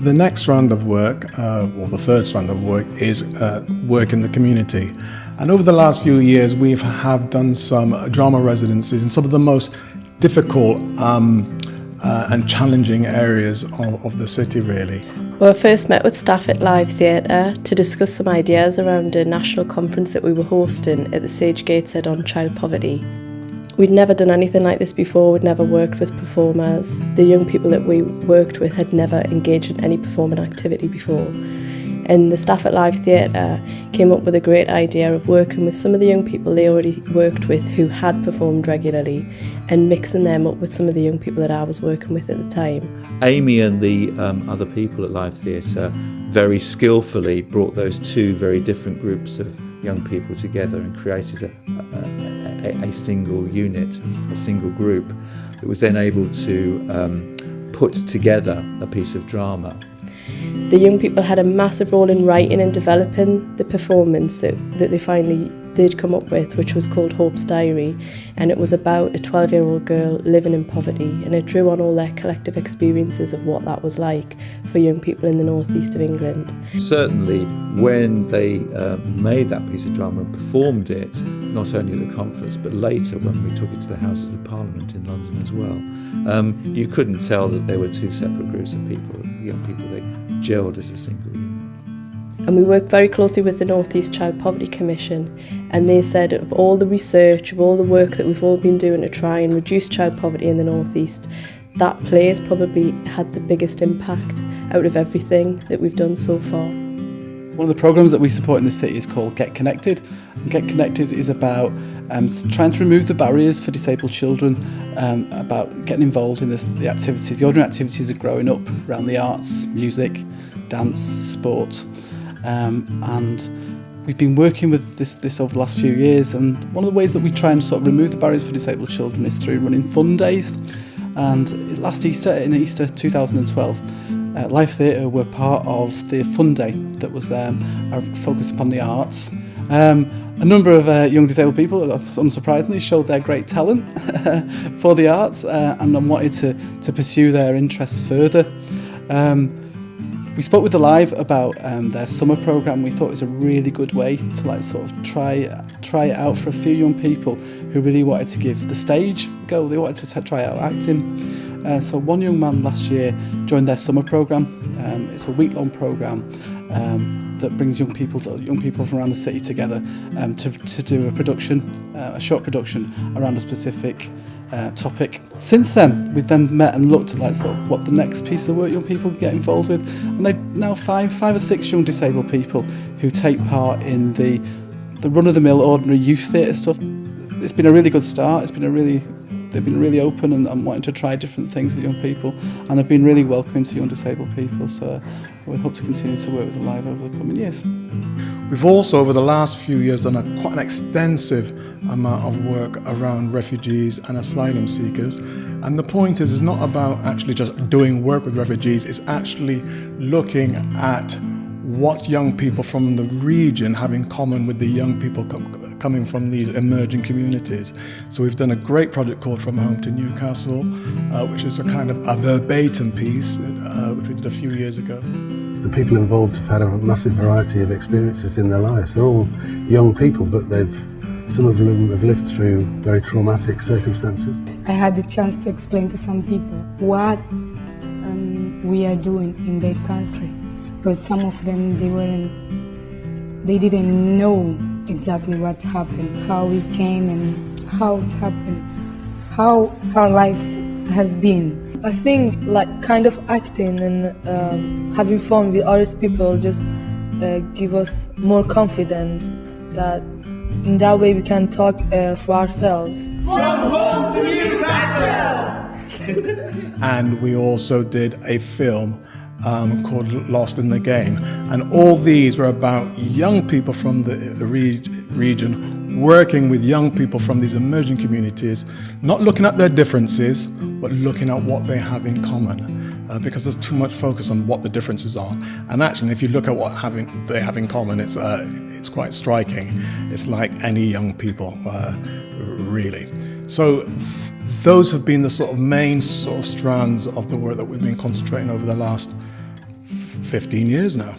The next strand of work, or the third strand of work, is work in the community. And over the last few years, we have done some drama residencies in some of the most difficult and challenging areas of the city, really. Well, I first met with staff at Live Theatre to discuss some ideas around a national conference that we were hosting at the Sage Gateshead on child poverty. We'd never done anything like this before, we'd never worked with performers. The young people that we worked with had never engaged in any performing activity before. And the staff at Live Theatre came up with a great idea of working with some of the young people they already worked with who had performed regularly and mixing them up with some of the young people that I was working with at the time. Amy and the other people at Live Theatre very skillfully brought those two very different groups of young people together and created a single unit, a single group that was then able to put together a piece of drama. The young people had a massive role in writing and developing the performance that they finally did come up with, which was called Hope's Diary, and it was about a 12-year-old girl living in poverty, and it drew on all their collective experiences of what that was like for young people in the northeast of England. Certainly when they made that piece of drama and performed it, not only at the conference but later when we took it to the Houses of Parliament in London as well, you couldn't tell that there were two separate groups of people, young people. They gelled as a single unit. And we worked very closely with the North East Child Poverty Commission, and they said of all the research, of all the work that we've all been doing to try and reduce child poverty in the North East, that play has probably had the biggest impact out of everything that we've done so far. One of the programmes that we support in the city is called Get Connected. And Get Connected is about trying to remove the barriers for disabled children, about getting involved in the activities, the ordinary activities of growing up around the arts, music, dance, sport. And we've been working with this over the last few years, and one of the ways that we try and sort of remove the barriers for disabled children is through running fun days. And last Easter, in Easter 2012, Live Theatre were part of the fun day that was focused upon the arts. A number of young disabled people, unsurprisingly, showed their great talent for the arts and wanted to pursue their interests further. We spoke with the Live about their summer programme. We thought it was a really good way to sort of try it out for a few young people who really wanted to give the stage a go. They wanted to try out acting. So one young man last year joined their summer programme. It's a week-long programme that brings young people from around the city together to do a production, a short production around a specific topic. Since then, we've then met and looked at sort of what the next piece of work young people can get involved with, and they've now five or six young disabled people who take part in the run-of-the-mill ordinary youth theatre stuff. It's been a really good start. They've been really open and wanting to try different things with young people, and they've been really welcoming to young disabled people, so we hope to continue to work with the Live over the coming years. We've also, over the last few years, done quite an extensive amount of work around refugees and asylum seekers. And the point is, it's not about actually just doing work with refugees, it's actually looking at what young people from the region have in common with the young people coming from these emerging communities. So we've done a great project called From Home to Newcastle, which is a kind of a verbatim piece, which we did a few years ago. The people involved have had a massive variety of experiences in their lives. They're all young people, but some of them have lived through very traumatic circumstances. I had the chance to explain to some people what we are doing in their country, because some of them they didn't know exactly what's happened, how we came and how it's happened, how our lives has been. I think kind of acting and having fun with other people just give us more confidence that in that way we can talk for ourselves. From Home to Newcastle! And we also did a film called Lost in the Game, and all these were about young people from the region working with young people from these emerging communities, not looking at their differences but looking at what they have in common, because there's too much focus on what the differences are. And actually, if you look at what they have in common, it's quite striking. It's like any young people, really. So those have been the sort of main strands of the work that we've been concentrating over the last 15 years now.